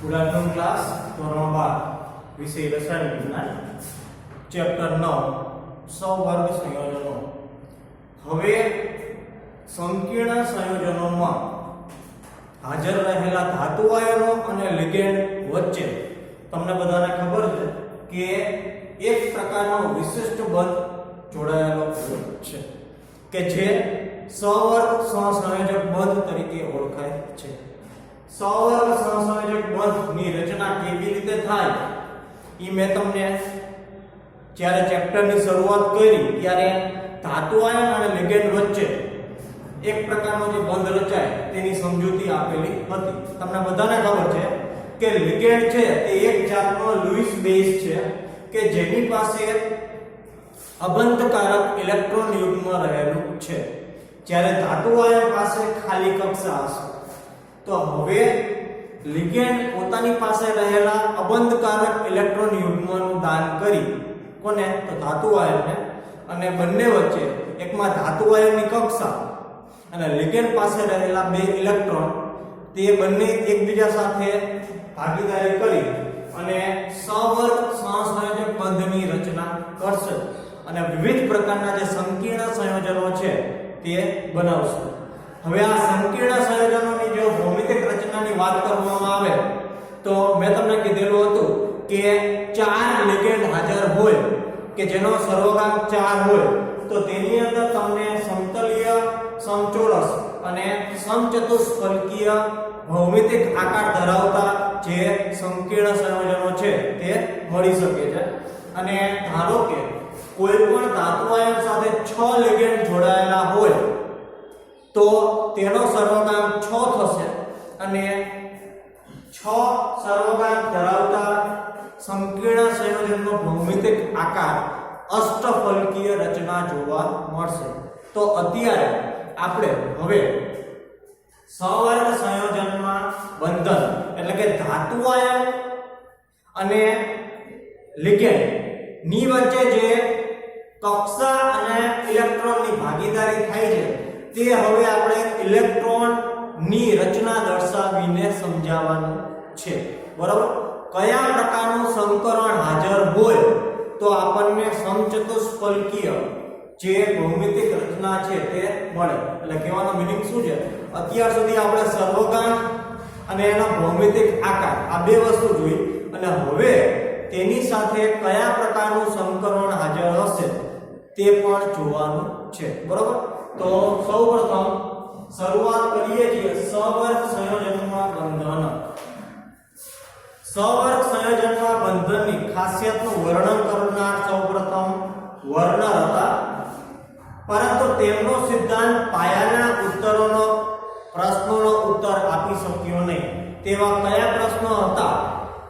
ઉદાહરણ ક્લાસ ધોરણ 12 વિષય રસાયણ વિજ્ઞાન ચેપ્ટર 9 સહવર્ગ સંયોજનો। હવે સંકીર્ણ સંયોજનોમાં હાજર રહેલા ધાતુ આયનો અને લિગેન્ડ વચ્ચે તમને બધાને ખબર છે કે એક પ્રકારનો વિશિષ્ટ બંધ જોડાયેલો છે કે જે સહવર્ગ સહસંયોજક બંધ તરીકે ઓળખાય છે। સહવર્ગ સહસંયોજક બંધની રચના કેવી રીતે થાય ઈ મેં તમને જ્યારે ચેપ્ટરની શરૂઆત કરી ત્યારે ધાતુ આયન અને લિગેન્ડ વચ્ચે એક પ્રકારનો જે બંધ રચાય તેની સમજૂતી આપેલી હતી। તમને બધાને ખબર છે કે લિગેન્ડ છે તે એક જાતનો લુઈસ બેઝ છે કે જેની પાસે અબંધકારક ઇલેક્ટ્રોન યુગ્મ રહેલું છે, જ્યારે ધાતુ આયન પાસે ખાલી કક્ષા હશે। તો હવે લિગેન્ડ પોતાની પાસે રહેલા અબંધકારક ઇલેક્ટ્રોન યુગ્મનું દાન કરી કોને? તો ધાતુ આયનને, અને બંને વચ્ચે એકમાં ધાતુ આયનની કક્ષા અને લિગેન્ડ પાસે રહેલા બે ઇલેક્ટ્રોન તે બંને એકબીજા સાથે ભાગીદારી કરી અને સહવર્ગ સહસંયોજક બંધની રચના કરશે અને વિવિધ પ્રકારના જે સંકીર્ણ સંયોજનો છે તે બનાવશે। હવે આ સંકીર્ણ સંયોજનોની જો ભૌમિતિક રચનાની વાત કરવામાં આવે તો મેં તમને કીધેલું હતું કે 4 લિગેન્ડ હાજર હોય કે જેનો સર્વગાંક 4 હોય તો તેની અંદર તમને સમતલીય, સમચોરસ અને સમચતુષ્ફલકીય ભૌમિતિક આકાર ધરાવતા જે સંકીર્ણ સંયોજનો છે તે મળી શકે છે। અને ધારો કે કોઈ પણ ધાતુ આયન સાથે 6 લિગેન્ડ જોડાયેલા હોય તો તેનો સર્વગાંક 6 થશે અને 6 સર્વગાંક ધરાવતા સંકીર્ણ સંયોજનનો ભૌમિતિક આકાર અષ્ટફલકીય રચના જોવા મળશે। તો અત્યારે આપણે હવે સહવર્ગ સંયોજનમાં બંધન એટલે કે ધાતુ આયન અને લિગેન્ડ ની વચ્ચે જે કક્ષા અને ઇલેક્ટ્રોનની ભાગીદારી થાય છે તે હવે આપણે ઇલેક્ટ્રોન ની રચના દર્શાવીને સમજાવવાનું છે, બરાબર? કયા પ્રકારનું સંકરણ હાજર હોય તો આપણને સમચતુષ્ફલકીય જે ભૌમિતિક રચના છે તે મળે। એટલે કહેવાનો મીનિંગ શું છે? અત્યાર સુધી આપણે સર્વગાંક અને એનો ભૌમિતિક આકાર આ બે વસ્તુ જોઈ અને હવે તેની સાથે કયા પ્રકારનું સંકરણ હાજર હશે તે પણ જોવાનું છે, બરાબર? તો સૌપ્રથમ શરૂઆત કરીએ છીએ સહવર્ગ સંયોજનમાં બંધન। સહવર્ગ સંયોજનમાં બંધનની ખાસિયતનું વર્ણન કરનાર સૌપ્રથમ વર્નર હતા, પરંતુ તેમનો સિદ્ધાંત પાયાના ઉત્તરોનો પ્રશ્નોનો ઉત્તર આપી શક્યો નહીં। તેવા કયા પ્રશ્નો હતા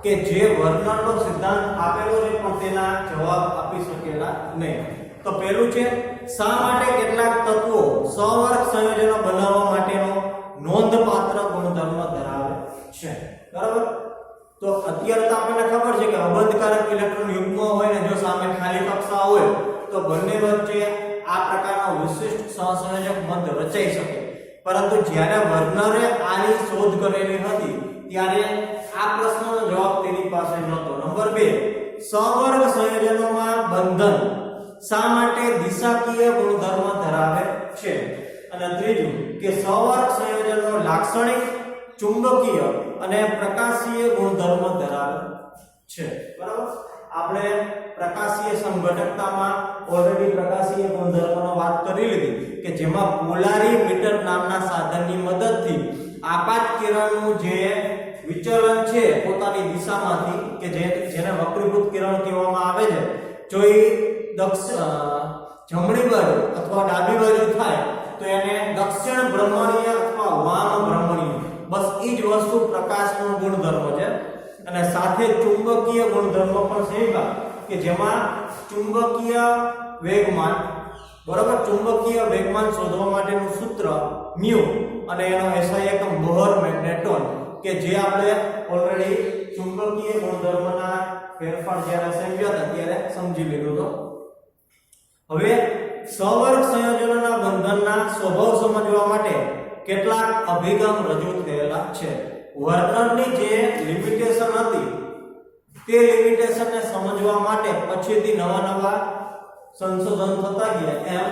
કે જે વર્નરનો સિદ્ધાંત આપેલો છે પણ તેના જવાબ આપી શકેલા નહીં? તો પહેલું છે, શા માટે કેટલાક તત્વો સહવર્ગ સંયોજનો બનાવવા માટેનો નોંધપાત્ર ગુણધર્મ ધરાવે છે, બરાબર? તો અત્યારે તો આપણને ખબર છે કે અબંધકારક ઇલેક્ટ્રોન યુગ્મ હોય ને જો સામે ખાલી કક્ષા હોય તો બંને વચ્ચે આ પ્રકારનો વિશિષ્ટ સહસંયોજક બંધ રચાઈ શકે, પરંતુ જ્યારે વર્નરે આની શોધ કરેલી હતી ત્યારે આ પ્રશ્નનો જવાબ તેની પાસે નહોતો। નંબર 2, સહવર્ગ સંયોજનોમાં બંધન શા માટે દિશાકીય ગુણધર્મ ધરાવે છે? અને ત્રીજું કે સહવર્ગ સંયોજનો લાક્ષણિક, ચુંબકીય અને પ્રકાશીય ગુણધર્મ ધરાવે છે, બરાબર? આપણે પ્રકાશીય સંઘટકતામાં ઓલરેડી પ્રકાશીય ગુણધર્મોનો વાત કરી લીધી કે જેમાં પોલારીમીટર નામના સાધનની મદદથી આપાત કિરણનું જે વિચલન છે પોતાની દિશામાંથી કે જેને વક્રીભૂત કિરણ કહેવામાં આવે છે, જો એ જમણી બાજુ અથવા ડાબી બાજુ થાય તો એને દક્ષિણ ભ્રમણીય અથવા વામ ભ્રમણીય, બસ એ જ વસ્તુ પ્રકાશનો ગુણધર્મ છે। અને સાથે ચુંબકીય ગુણધર્મ પણ છે કે જેમાં ચુંબકીય વેગમાન, બરાબર? ચુંબકીય વેગમાન શોધવા માટેનું સૂત્ર મ્યુ અને એનો SI એકમ બોહર મેગ્નેટોન કે જે આપણે ઓલરેડી ચુંબકીય ગુણધર્મના ફેરફાર જ્યારે સમજ્યા હતા ત્યારે સમજી લીધું હતો। હવે સહવર્ગ સંયોજનોના બંધનના સ્વભાવ સમજવા માટે કેટલાક અભિગમ રજૂ થયેલા છે। વર્નરની જે લિમિટેશન હતી તે લિમિટેશનને સમજવા માટે પછીથી નવા સંશોધન થતા ગયા એમ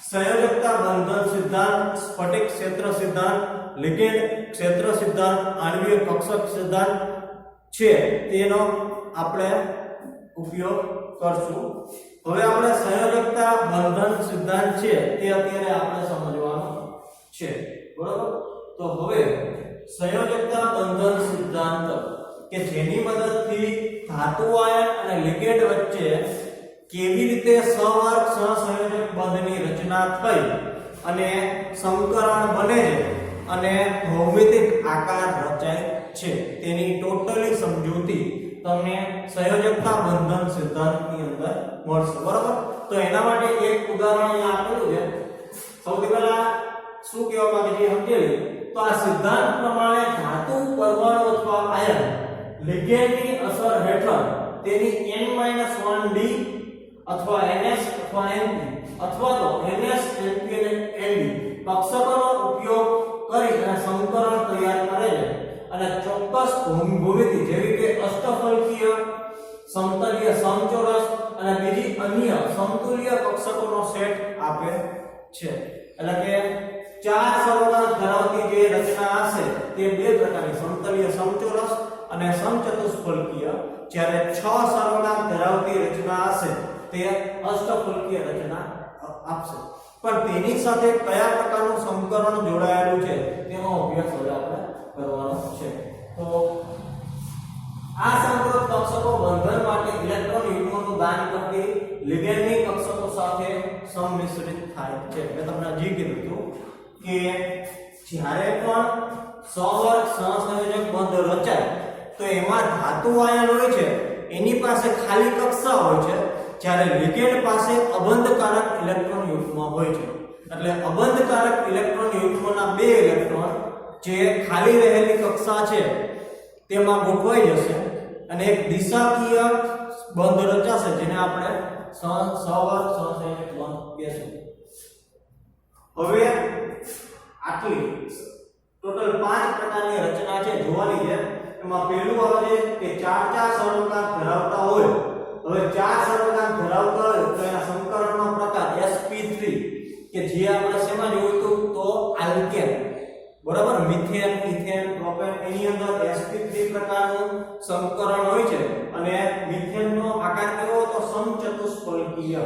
સંયોજકતા બંધન સિદ્ધાંત, સ્ફટિક ક્ષેત્ર સિદ્ધાંત, લિગેન્ડ ક્ષેત્ર સિદ્ધાંત, આણ્વિક કક્ષક સિદ્ધાંત છે તેનો આપણે ઉપયોગ કરશું. હવે આપણે સંયોજકતા બંધન સિદ્ધાંત છે તે અત્યારે આપણે સમજવાનો છે, બરોબર. તો હવે સંયોજકતા બંધન સિદ્ધાંત કે જેની મદદથી ધાતુ આયન અને લિગેન્ડ વચ્ચે કેવી રીતે સહવર્ગ સહસંયોજક બંધની રચના થઈ અને સંકરણ બને છે અને ભૌમિતિક આકાર રચાય છે તેની ટોટલી સમજૂતી તમને સંયોજકતા બંધન સિદ્ધાંતની અંદર મળશે, બરાબર. તો એના માટે એક ઉદાહરણ અહીંયા આપેલું છે. સૌથી પહેલા શું કહેવા માંગે છે સમજી લઈએ. તો આ સિદ્ધાંત પ્રમાણે ધાતુ પરમાણુ અથવા આયન લિગેન્ડની અસર હેઠળ તેની n-1d અથવા ns અથવા np અથવા તો ns np અને nd કક્ષકોનો ઉપયોગ કરી અને સંકરણ તૈયાર કરે છે અને ચોક્કસ ભૂમિતિ જેવી કે અષ્ટફલકીય, સમતલીય, સમચોરસ અને બીજી અન્ય સમતુલ્ય કક્ષકોનો સેટ આપે છે. એટલે કે 4 સર્વનામ ધરાવતી જે રચના હશે તે બે પ્રકારની સમતલીય, સમચોરસ અને સમચતુષ્ફલકીય, જ્યારે 6 સર્વનામ ધરાવતી રચના હશે તે અષ્ટફલકીય રચના આપશે. પણ તેની સાથે કયા પ્રકારનું સંકરણ જોડાયેલું છે તેનો અભ્યાસ હવે આપણે કરવાનો છે. તો આ સંકૃત કક્ષકો બંધન માટે ઇલેક્ટ્રોન યુગ્મનું દાન કરતી લિગેન્ડની કક્ષકો સાથે સંમિશ્રિત થાય છે. મેં તમને હજી કીધું હતું કે જ્યારે પણ સહવર્ગ સહસંયોજક બંધ રચાય તો એમાં ધાતુ આયન હોય છે એની પાસે ખાલી કક્ષા હોય છે, જ્યારે લિગેન્ડ પાસે અબંધકારક ઇલેક્ટ્રોન યુગ્મ હોય છે. એટલે અબંધકારક ઇલેક્ટ્રોન યુગ્મના બે ઇલેક્ટ્રોન જે ખાલી રહેલી કક્ષા છે તેમાં ગોઠવાઈ જશે અને એક દિશાકીય બંધ રચાશે જેને આપણે સહવર્ગ સહસંયોજક બંધ કહીશું. હવે આટલી ટોટલ 5 પ્રકારની રચના છે જોવાની છે. એમાં પહેલું આવે છે કે 4 સર્વનામ ધરાવતા હોય. હવે 4 સર્વનામ ધરાવતા હોય તો એના સંકરણનો પ્રકાર sp3 કે જે આપણે શેમાં જોયું હતું તો આલ્કેન, બરાબર. મિથેન, ઇથેન, પ્રોપેન એની અંદર sp3 પ્રકારનું સંકરણ હોય છે અને મિથેનનો આકાર કેવો તો સમચતુષ્ફલકીય.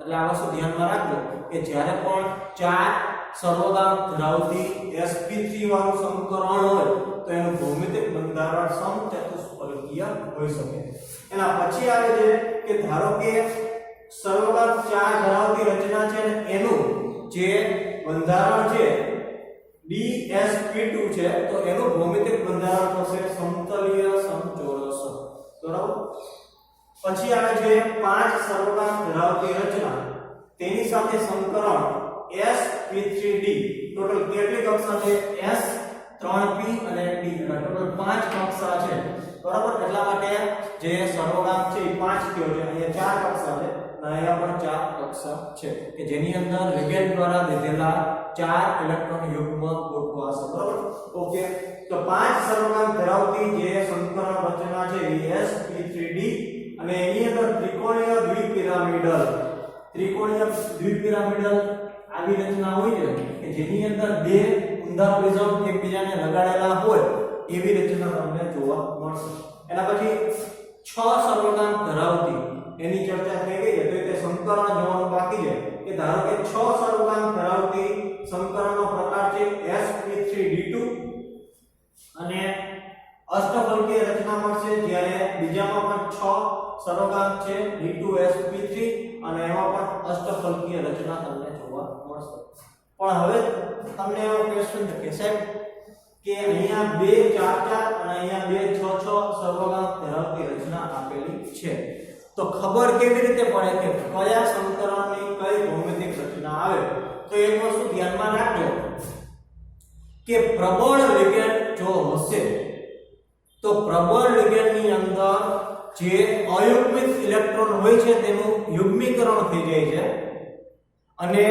એટલે આ વસ્તુ ધ્યાનમાં રાખજો કે જ્યારે પણ 4 સર્વનામ ધરાવતી sp3 વાળું સંકરણ હોય તો એનું ભૌમિતિક બંધારણ સમચતુષ્ફલકીય હોઈ શકે. એના પછી આવે છે કે ધારો કે સર્વનામ 4 ધરાવતી રચના છે અને એનું જે બંધારણ છે dsp2 છે તો એનું ભૌમિતિક બંધારણ થશે સમતલીય સમચોરસ, બરાબર. પછી આવે છે 5 સર્વનામ ધરાવતી રચના તેની સાથે સંકરણ sp3d. ટોટલ કેટલી કક્ષા છે? s 3p અને d. ટોટલ 5 કક્ષા છે, બરાબર. એટલા માટે જે સર્વનામ છે એ 5 થયો છે. અહીંયા 4 કક્ષા છે અને અહીંયા પણ 4 કક્ષા છે કે જેની અંદર લિગેન્ડ દ્વારા લીધેલા 4 ઇલેક્ટ્રોન યુગ્મ ગોઠવાશે, બરાબર. ઓકે. તો 5 સર્વનામ ધરાવતી જે સંકરણ રચના છે એ sp3d અને એની અંદર ત્રિકોણીય દ્વિપિરામિડલ આવી રચના હોય છે કે જેની અંદર બે ઊંધા પ્રિઝમ એકબીજાને લગાડેલા હોય એવી રચના તમને જોવા મળશે. એના પછી 6 સર્વનામ ધરાવતી એની ચર્ચા થઈ ગઈ છે તો તે સંકરણ જોવાનું બાકી છે કે ધારો કે 6 સર્વનામ ધરાવતી સંકરણનો પ્રકાર છે sp3d2 અને અષ્ટફલકીય રચના મળશે, જ્યારે બીજામાં પણ 6 સર્વનામ છે d2sp3 અને એમાં પણ અષ્ટફલકીય રચના તમને જોવા મળશે. પણ હવે તમને એવો ક્વેશ્ચન છે કે સાહેબ કે અહીંયા 2 4 4 અને અહીંયા 2 6 6 સર્વનામ ધરાવતી રચના આપેલી છે તો ખબર કેવી રીતે પડે કે કયા સંકરણની કઈ ભૌમિતિક રચના આવે? તો એક વસ્તુ ધ્યાનમાં રાખજો કે પ્રબળ લિગેન્ડ જો હશે તો પ્રબળ લિગેન્ડની અંદર જે અયુગ્મિત ઇલેક્ટ્રોન હોય છે તેનું યુગ્મીકરણ થઈ જાય છે અને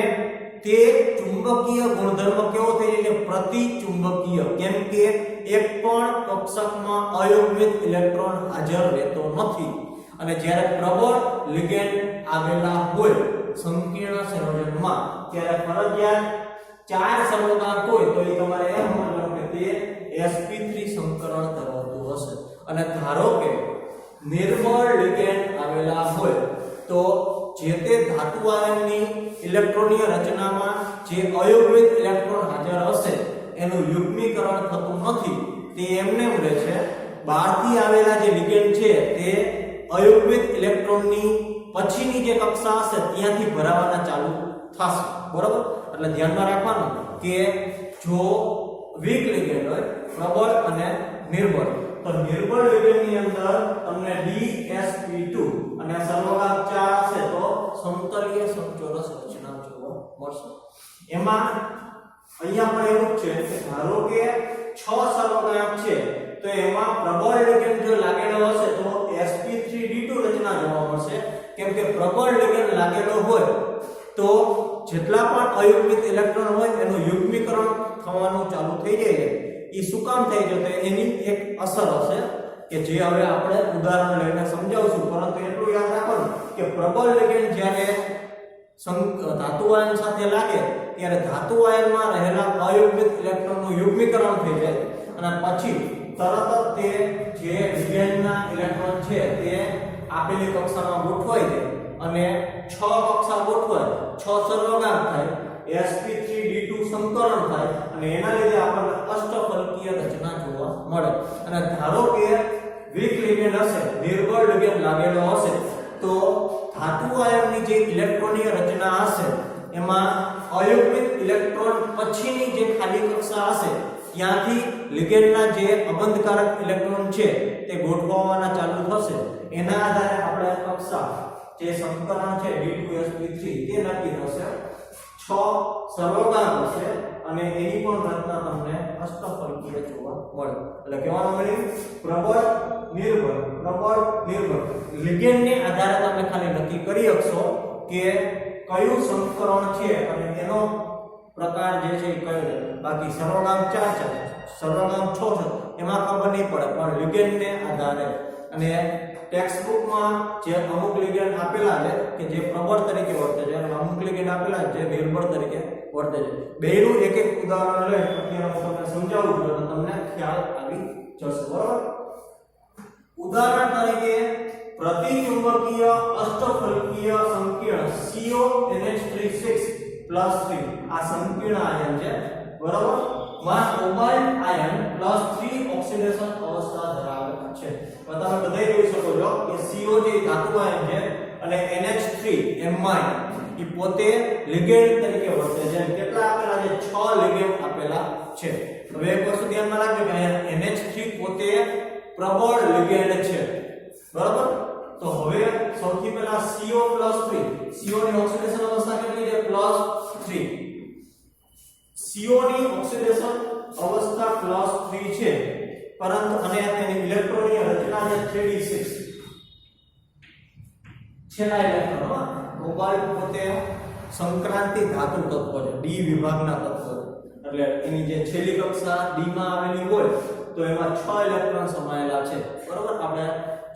તે ચુંબક ચુંબકીય ગુણધર્મ કેવો થઈ જાય છે? પ્રતિચુંબકીય. કેમ કે એક પણ કક્ષકમાં અયુગ્મિત ઇલેક્ટ્રોન હાજર રહેતો નથી. અને જ્યારે પ્રબળ લિગેન્ડ આવેલા હોય સંકીર્ણ સંયોજનમાં ત્યારે ફરજિયાત 4 સર્વગાંઠ હોય તો એ તમારે એમ સમજવાનું કે તે sp3 સંકરણ ધરાવતું હશે. અને ધારો કે નિર્બળ લિગેન્ડ આવેલા હોય તો જે તે ધાતુ આયનની ઇલેક્ટ્રોનીય રચનામાં જે અયુગ્મિત ઇલેક્ટ્રોન હાજર હશે એનું યુગ્મીકરણ થતું નથી, તે એમને રહે છે. બહારથી આવેલા જે લિગેન્ડ છે તે અયુગ્મિત ઇલેક્ટ્રોનની પછીની જે કક્ષા હશે ત્યાંથી ભરાવાના ચાલુ થશે. બરાબર? એટલે ધ્યાનમાં રાખવાનું કે જો વીક લિગેન્ડ હોય પ્રબળ અને નિર્બળ, તો નિર્બળ લિગેન્ડની અંદર તમને DsP2 અને સર્વઘાત 4 હશે તો સમતલીય સમચોરસ રચના જોવા મળશે. એમાં અહીંયા પણ એવું છે કે ધારો કે 6 સર્વઘાત છે તો એમાં પ્રબળ લિગેન્ડ જો લાગેલો હશે તો sp3d2 રચના જોવા મળશે. કેમ કે પ્રબળ લિગેન્ડ લાગેલો હોય તો જેટલા પણ અયુગ્મિત ઇલેક્ટ્રોન હોય એનું યુગ્મીકરણ થવાનું ચાલુ થઈ જાય. એ શું કામ થઈ જશે? એની એક અસર હશે કે જે હવે આપણે ઉદાહરણ લઈને સમજાવશું. પરંતુ એટલું યાદ રાખવાનું કે પ્રબળ લિગેન્ડ જ્યારે ધાતુ આયન સાથે લાગે ત્યારે ધાતુ આયનમાં રહેલા અયુગ્મિત ઇલેક્ટ્રોનનું યુગ્મીકરણ થઈ જાય અને પછી તરત જ તે જે લિગેન્ડના ઇલેક્ટ્રોન છે તે આપેલી કક્ષામાં ગોઠવાઈ જાય અને 6 કક્ષા ગોઠવાય, 6 સર્વઘાત થાય, sp3d2 સંકરણ થાય અને એના લીધે આપણને અષ્ટફલકીય રચના જોવા મળે. અને ધારો કે વીક લિગેન્ડ હશે, નિર્બળ લિગેન્ડ લાગેલો હશે તો ધાતુ આયનની જે ઇલેક્ટ્રોનીય રચના હશે એમાં અયુગ્મિત ઇલેક્ટ્રોન પછીની જે ખાલી કક્ષા હશે ત્યાંથી લિગેન્ડના જે અબંધકારક ઇલેક્ટ્રોન છે તે ગોઠવવાના ચાલુ થશે. એના આધારે આપણે કક્ષા જે સંકરણ છે d2sp3 તે નક્કી થશે. 6 સર્વઘાત હશે અને એની પણ રચના તમને અષ્ટફલકીય જોવા મળે. એટલે કહેવાનો મતલબ પ્રબળ નિર્બળ લિગેન્ડને આધારે તમે ખાલી નક્કી કરી શકશો કે કયું સંકરણ છે અને એનો પ્રકાર જે છે એ કયો છે. બાકી સર્વગામ 4 છે, સર્વગામ 6 છે, એમાં ખબર નહીં પડે, પણ લિગેન્ડને આધારે. અને ટેક્સ્ટ બુકમાં જે અમુક લિગેન્ડ આપેલા છે કે જે પ્રબળ તરીકે વર્તે છે અને અમુક લિગેન્ડ આપેલા છે જે નિર્બળ તરીકે વર્તે છે. બેયનું એક એક ઉદાહરણ લઈ અત્યારે હું તમને સમજાવું છું એટલે તમને ખ્યાલ આવી જશે. બરાબર? ઉદાહરણ તરીકે પ્રતિચુંબકીય અષ્ટફલકીય સંકીર્ણ CONH36+3 આ સંકીર્ણ આયન છે. બરાબર? માં કોબાલ્ટ આયન +3 ઓક્સિડેશન અવસ્થા ધરાવે છે. તો તમે બધાય જોઈ શકો છો કે CO જે ધાતુ આયન છે અને NH3 એમાઇન એ પોતે લિગેન્ડ તરીકે વર્તે છે. કેટલા આપેલા છે? 6 લિગેન્ડ આપેલા છે. હવે એક વસ્તુ ધ્યાનમાં રાખજો કે અહીંયા NH3 પોતે પ્રબળ લિગેન્ડ છે. બરાબર? તો હવે સૌથી પહેલા CO+3, CO ની ઓક્સિડેશન અવસ્થા કેટલી છે? +3. CO ની ઓક્સિડેશન અવસ્થા +3 છે, પરંતુ અને તેની ઇલેક્ટ્રોનીય રચના છે 3d6. છેલ્લા ઇલેક્ટ્રોન કોબાલ્ટ પોતે સંક્રાંતિ ધાતુ તત્વ છે, D વિભાગના તત્વ છે. એટલે એની જે છેલ્લી કક્ષા D માં આવેલી હોય તો એમાં 6 ઇલેક્ટ્રોન સમાયેલા છે. બરોબર? આપણે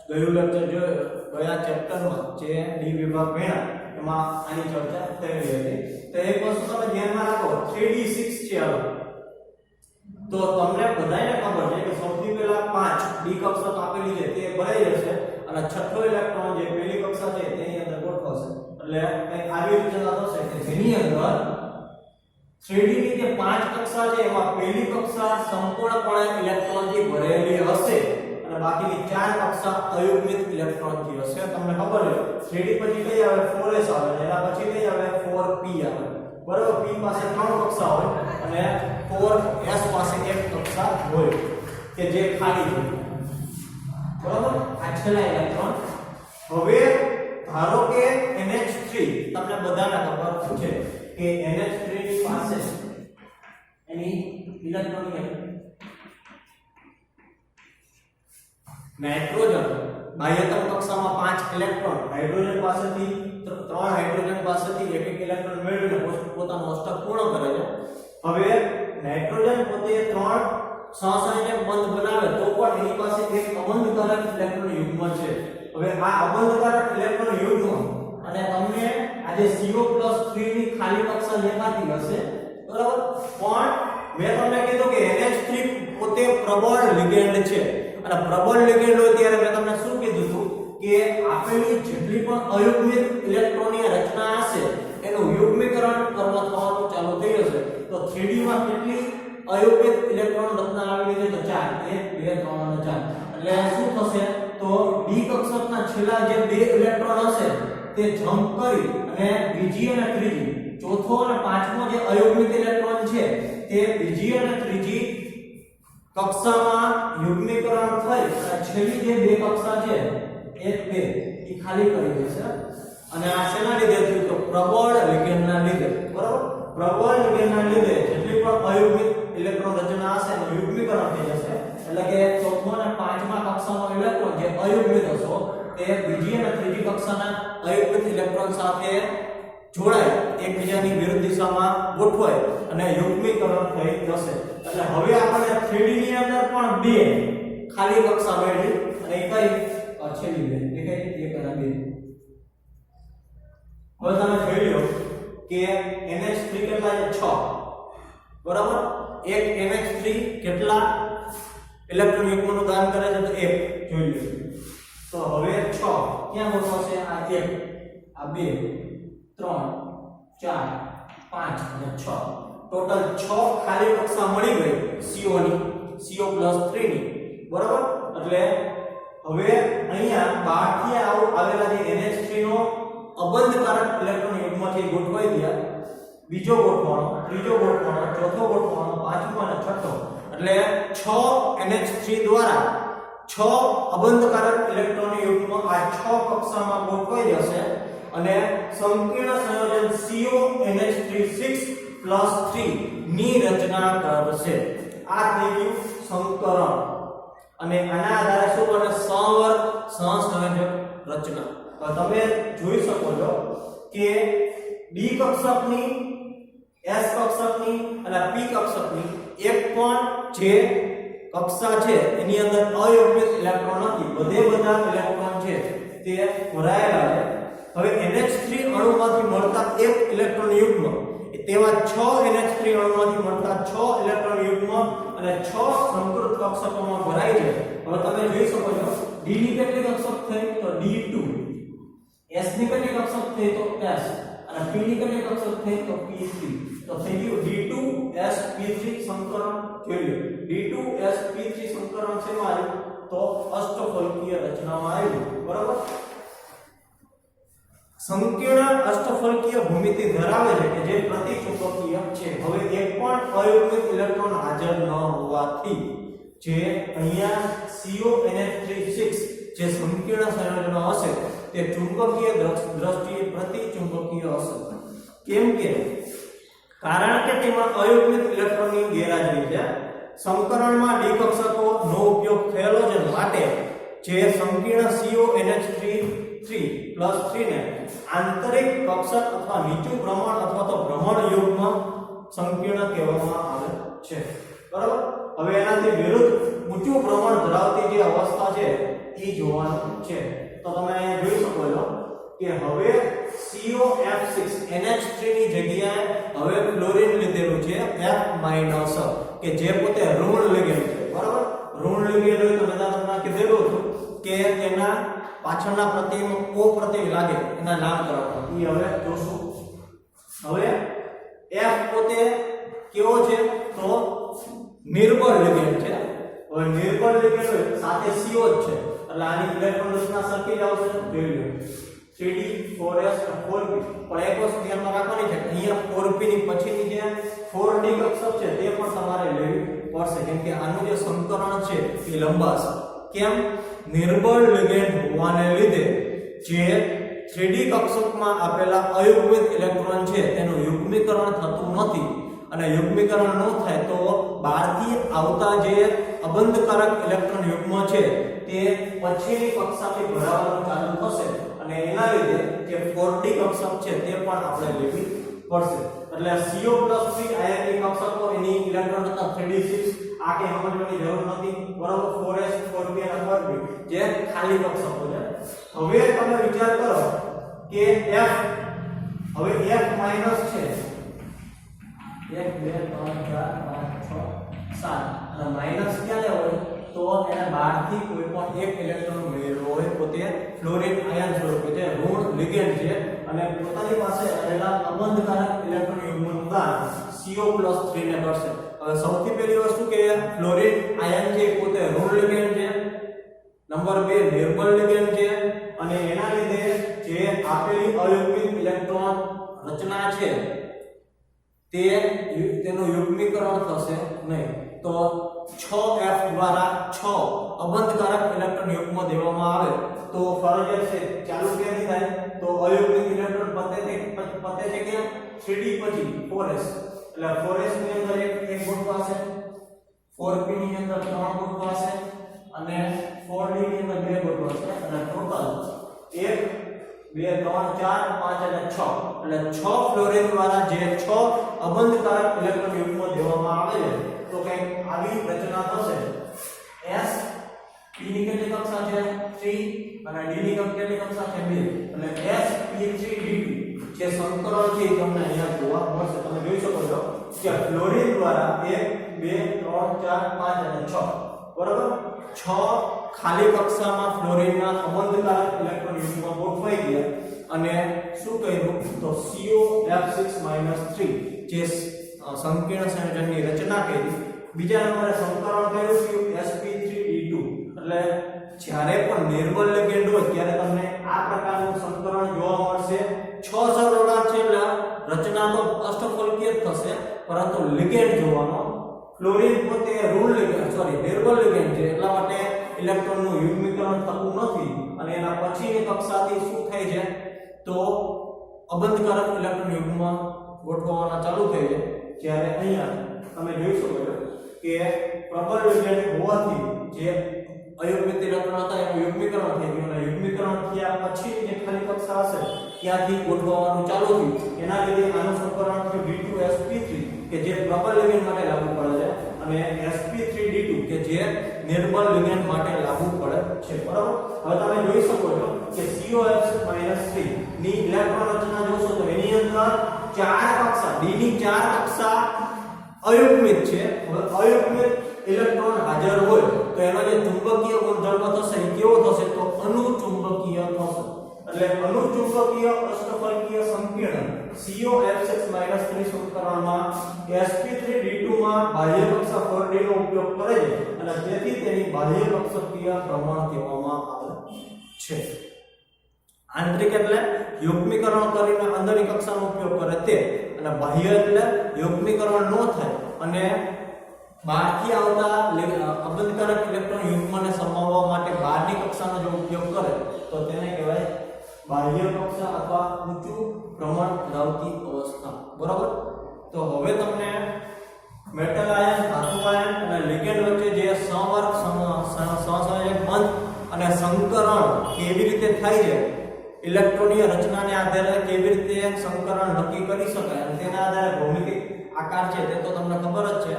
ગયું લેક્ચર જોયું, ગયા ચેપ્ટરમાં જે D વિભાગ ભણ્યા એમાં આની ચર્ચા થયેલી હતી. તો એક વસ્તુ તમે ધ્યાનમાં રાખો, 3d6 છે. હવે તો તમને બધાને ખબર છે કે સૌથી પહેલા 5 D કક્ષા આપેલી છે તે ભરાઈ જશે અને છઠ્ઠો ઇલેક્ટ્રોન જે પહેલી કક્ષા છે તેની અંદર ગોઠવાશે. એટલે કંઈક આવી રીતે થશે કે જેની અંદર 3D ની જે 5 કક્ષા છે એમાં પહેલી કક્ષા સંપૂર્ણપણે ઇલેક્ટ્રોનથી ભરેલી હશે અને બાકીની 4 કક્ષા અયુગ્મિત ઇલેક્ટ્રોનથી હશે. તમને ખબર છે 3D પછી કઈ આવે? 4s આવે, એના પછી કઈ આવે? 4p આવે. બરાબર? p પાસે 3 કક્ષા હોય અને 4s પાસે એક કક્ષા હોય કે જે ખાલી હોય. બરાબર? આ છેલ્લા ઇલેક્ટ્રોન. હવે ધારો કે NH3 તમને બધાને ખબર છે કે NH3 ની પાસે એની ઇલેક્ટ્રોનિક નાઇટ્રોજન બાહ્યતમ કક્ષામાં 5 ઇલેક્ટ્રોન હાઇડ્રોજન પાસેથી 3 હાઇડ્રોજન પાસેથી એક ઇલેક્ટ્રોન મેળવીને પોતાનું અષ્ટક પૂર્ણ કરે છે. હવે નાઇટ્રોજન પોતે 3 સહસંયોજક બંધ બનાવે તો પણ એની પાસે એક અબંધકારક ઇલેક્ટ્રોન યુગ્મ છે. હવે આ અબંધકારક ઇલેક્ટ્રોન યુગ્મ અને તમને આજે CO+3 ની ખાલી કક્ષા દેખાતી હશે, બરાબર? પણ મેં તમને કીધું કે NH3 પોતે પ્રબળ લિગેન્ડ છે અને પ્રબળ લિગેન્ડ હોય ત્યારે મેં તમને શું કીધું હતું કે આપેલી જેટલી પણ અયુગ્મિત ઇલેક્ટ્રોનની રચના હશે એનું યુગ્મીકરણ કરવા થવાનું ચાલુ થઈ જશે. તો 3D માં કેટલી અયુગ્મિત ઇલેક્ટ્રોન રચના આવેલી છે? તો 4, 1 2 3 અને 4. એટલે શું થશે? તો D કક્ષકના છેલ્લા જે 2 ઇલેક્ટ્રોન હશે તે જમ્પ કરી અને બીજી અને ત્રીજી, ચોથો અને પાંચમો જે અયુગ્મિત ઇલેક્ટ્રોન છે તે બીજી અને ત્રીજી કક્ષામાં યુગ્મીકરણ થઈ અને છેલ્લી જે 2 કક્ષા છે 1 2 એ ખાલી કરી દેશે. અને આ શેના લીધે થયું? તો પ્રબળ લિગેન્ડના લીધે, બરાબર? પ્રબળ લિગેન્ડના લીધે જેટલી પણ અયુગ્મિત ઇલેક્ટ્રોન રચના હશે એનું યુગ્મીકરણ થઈ જશે. એટલે કે ચોથો અને પાંચમા કક્ષાનો ઇલેક્ટ્રોન જે અયુગ્મિત હશે તે બીજી અને ત્રીજી કક્ષાના અયુગ્મિત ઇલેક્ટ્રોન સાથે જોડાય, એકબીજાની વિરુદ્ધ દિશામાં ગોઠવાય અને યુગ્મીકરણ થઈ જશે. એટલે હવે આપણે 3D ની અંદર પણ 2 ખાલી કક્ષા મેળવી અને એકઈ છેલ્લી 2 એકઈ 1 અને 2. હવે તમે જોઈ લો કે NH3 કેટલા છે? 6, બરાબર? એક NH3 કેટલા ઇલેક્ટ્રોન યુગ્મનું દાન કરે છે? તો 1. જોઈ લો. તો હવે 6 ક્યાં ગોઠવાશે? આ 1, આ 2, 3, 4, 5 અને 6. ટોટલ 6 ખાલી કક્ષા મળી ગઈ CO ની, CO+3 ની, બરાબર? એટલે હવે અહીંયા બહારથી આવેલા જે NH3 નો અબંધકારક ઇલેક્ટ્રોન યુગ્મ છે ગોઠવાઈ ગયા. બીજો ગોઠવાનો, ત્રીજો ગોઠવાનો, ચોથો ગોઠવાનો, પાંચમો અને છઠ્ઠો. એટલે 6 NH3 દ્વારા 6 અબંધકારક ઇલેક્ટ્રોન યુગ્મ આ 6 કક્ષામાં ગોઠવાઈ જશે અને સંકીર્ણ સંયોજન CONH3 ની રચના કરશે. આ થઈ ગયું સંકરણ. અને આના આધારે શું બને? સંવર સહસંયોજક રચના. તો તમે જોઈ શકો છો કે D કક્ષકની, S કક્ષકની અને P કક્ષકની એક પણ જે કક્ષા છે એની અંદર અયુગ્મિત ઇલેક્ટ્રોન નથી. બધા ઇલેક્ટ્રોન છે તે ભરાયેલા છે. હવે NH3 અણુમાંથી મળતા એક ઇલેક્ટ્રોન યુગ્મ, તેવા 6 NH3 અણુમાંથી મળતા 6 ઇલેક્ટ્રોન યુગ્મ અને 6 સંકૃત કક્ષકોમાં ભરાય છે. હવે તમે જોઈ શકો છો D ની કેટલી કક્ષક થઈ? તો D2. S ની કેટલી કક્ષક થઈ? તો S. અને P ની કેટલી કક્ષક થઈ? તો P3. તો થઈ ગયું D2sp3 સંકરણ. જોઈ લો, D2sp3 સંકરણ શેમાં આવ્યું? તો અષ્ટફલકીય રચનામાં આવ્યું, બરાબર? સંકીર્ણ અષ્ટફલકીય ભૂમિતિ ધરાવે છે કે જે પ્રતિચુંબકીય છે. હવે એક પણ અયુગ્મિત ઇલેક્ટ્રોન હાજર ન હોવાથી જે અહીંયા CONH3 જે સંકીર્ણ સંયોજનો હશે તે ચુંબકીય દ્રષ્ટિએ પ્રતિચુંબકીય હશે. કેમ કે કારણ કે તેમાં અયુગ્મિત ઇલેક્ટ્રોનની ગેરહાજરી છે. સંકરણમાં D કક્ષકોનો ઉપયોગ થયેલો છે માટે જે સંકીર્ણ CONH3 ને આંતરિક કક્ષક અથવા નીચું ભ્રમણ અથવા તો ભ્રમણ યુગ્મ સંકીર્ણ કહેવામાં આવે છે, બરાબર? હવે એનાથી વિરુદ્ધ ઊંચું ભ્રમણ ધરાવતી જે અવસ્થા છે એ જોવાનું છે. તો તમે અહીંયા જોઈ શકો છો કે હવે COF6 NH3 ની જગ્યાએ હવે ફ્લોરીન લીધેલું છે F- કે જે પોતે ઋણ લિગેન્ડ છે, બરાબર? ઋણ લિગેન્ડ હોય તો મેં તમને કીધેલું હતું કે તેના પાછળના પ્રત્યયમાં O પ્રત્યય લાગે એના નામકરણ એ હવે જોશું. હવે F પોતે કેવો છે? તો નિર્બળ લિગેન્ડ છે. હવે નિર્બળ લિગેન્ડ હોય સાથે CO જ છે એટલે આની ઇલેક્ટ્રોન રચના સરખી જ આવશે. જોઈ લો 3D 4s 4p. પણ એક વસ્તુ ધ્યાનમાં રાખવાની છે કે અહીંયા 4p ની પછીની જે 4d કક્ષક છે તે પણ તમારે લેવી પડશે કેમ કે આનું જે સંકરણ છે એ લંબાશે. કેમ? નિર્બળ લિગેન્ડ હોવાને લીધે જે 3D કક્ષકમાં આપેલા અયુગ્મિત ઇલેક્ટ્રોન છે તેનું યુગ્મીકરણ થતું નથી અને યુગ્મીકરણ ન થાય તો બહારથી આવતા જે અબંધકારક ઇલેક્ટ્રોન યુગ્મ છે તે પછીની કક્ષાથી ભરાવાનું ચાલુ થશે અને એના લીધે જે 4D કક્ષક છે તે પણ આપણે લેવી પડશે. એટલે CO+3 આયનની કક્ષકો એની ઇલેક્ટ્રોન હતા 3d6 આ કે સમજવાની જરૂર નથી બરાબર. 4s 4p અને 4p જે ખાલી કક્ષકો છે. હવે તમે વિચાર કરો કે F હવે F માઈનસ છે 1 2 3 4 5 6 7 અને માઈનસ ક્યારે હોય તો એને બહારથી કોઈ પણ એક ઇલેક્ટ્રોન મેળવવો હોય તો તે ફ્લોરિન આયન સ્વરૂપે છે ઋણ લિગેન્ડ છે અને પોતાની પાસે રહેલા અબંધકારક ઇલેક્ટ્રોન યુગ્મનું દાન CO+3 ને કરશે. હવે સૌથી પહેલી વસ્તુ કે ફ્લોરિન આયન છે પોતે ઋણ લિગેન્ડ છે. નંબર 2 નિર્બળ લિગેન્ડ છે અને એના લીધે જે આપેલી અયુગ્મિક ઇલેક્ટ્રોન રચના છે તેનું યુગ્મીકરણ થશે નહીં. તો 6f દ્વારા 6 અબંધકારક ઇલેક્ટ્રોન યુગ્મ દેવામાં આવે તો ફરજિયાત છે ચાલુ ક્યાંથી થાય તો અયુગ્મિક ઇલેક્ટ્રોન પતે છે કે 3d પછી 4s એટલે 4s ની અંદર એક ગોઠવાશે 4p ની અંદર 3 ગોઠવાશે અને 4d ની અંદર 2 ગોઠવાશે અને ટોટલ 1 2 3 4 5 અને 6 એટલે 6 ફ્લોરિન દ્વારા જે 6 અબંધકારક ઇલેક્ટ્રોન યુગ્મ દેવામાં આવે છે તો કંઈક આવી રચના થશે. s p ની કેટલી કક્ષા છે 3 અને d ની કેટલી કક્ષા છે 2 એટલે sp3d2 જે સંકરણ છે તમને અહીંયા જોવા મળશે. તમે જોઈ શકો છો કે ફ્લોરિન દ્વારા 1 2 3 4 5 અને 6 બરાબર 6 ખાલી કક્ષામાં ફ્લોરિનના અબંધકારક ઇલેક્ટ્રોન યુગ્મ ગોઠવાઈ ગયા અને શું કર્યું તો COF6-3 જે સંકીર્ણ સંયોજનની રચના કરી. બીજા નંબરે સંકરણ કર્યું sp3d2 એટલે જ્યારે પણ નિર્બળ લિગેન્ડ હોય ત્યારે તમને આ પ્રકારનું સંકરણ જોવા મળશે. 6 સરોડા છે એટલે રચના તો અષ્ટફલકીય થશે પરંતુ લિગેન્ડ જોવાનો ફ્લોરિન પોતે ઋણ લિગેન્ડ નિર્બળ લિગેન્ડ છે એટલા માટે ઇલેક્ટ્રોનનું યુગ્મીકરણ થતું નથી અને એના પછીની કક્ષાથી શું થાય છે તો અબંધકારક ઇલેક્ટ્રોન યુગ્મ ગોઠવવાના ચાલુ થઈ જાય. જ્યારે અહીંયા તમે જોઈ શકો છો કે પ્રબળ લિગેન્ડ હોવાથી જે અયુગ્મિક ઇલેક્ટ્રોન હતા એનું યુગ્મીકરણ થઈ ગયું અને યુગ્મીકરણ થયા પછી જે ખાલી કક્ષા હશે ત્યાંથી ગોઠવવાનું ચાલુ થયું. એના લીધે આનું સંકરણ થયું D2sp3 કે જે પ્રબળ લિગેન્ડ માટે લાગુ પડે છે અને sp3d2 કે જે નિર્બળ લિગેન્ડ માટે લાગુ પડે છે બરાબર. હવે તમે જોઈ શકો છો કે COF-3 ની ઇલેક્ટ્રોન રચના જોશો તો એની અંદર 4 કક્ષા d ની 4 કક્ષા અયુગ્મિક છે. હવે અયુગ્મિક ઇલેક્ટ્રોન હાજર હોય તો એનો જે ચુંબકીય ગુણધર્મ થશે એ કેવો થશે તો અનુચુંબકીય થશે. એટલે અનુચુંબકીય અષ્ટફલકીય સંકીર્ણ COF6-3 સંકરણમાં sp3d2 માં બાહ્ય કક્ષા 4d નો ઉપયોગ કરે છે અને તેથી તેની બાહ્ય કક્ષકીય ભ્રમણ કહેવામાં આવે છે. આંતરિક એટલે યુગ્મીકરણ કરીને અંદરની કક્ષાનો ઉપયોગ કરે તે અને બાહ્ય એટલે યુગ્મીકરણ ન થાય અને બહારથી આવતા અબંધકારક ઇલેક્ટ્રોન યુગ્મને સમાવવા માટે બહારની કક્ષાનો જો ઉપયોગ કરે તો તેને કહેવાય બાહ્ય કક્ષા અથવા ઊંચું ભ્રમણ ધરાવતી અવસ્થા બરાબર. તો હવે તમને મેટલ આયન ધાતુ આયન અને લિગેન્ડ વચ્ચે જે સંવર્ગ સહસંયોજક બંધ અને સંકરણ કેવી રીતે થાય છે ઇલેક્ટ્રોનીય રચનાને આધારે કેવી રીતે સંકરણ નક્કી કરી શકાય અને તેના આધારે ભૌમિતિક આકાર છે તે તો તમને ખબર જ છે.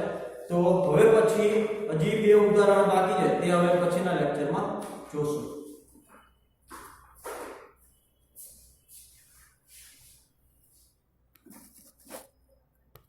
તો હવે પછી હજી 2 ઉદાહરણ બાકી છે તે હવે પછીના લેક્ચરમાં જોશું.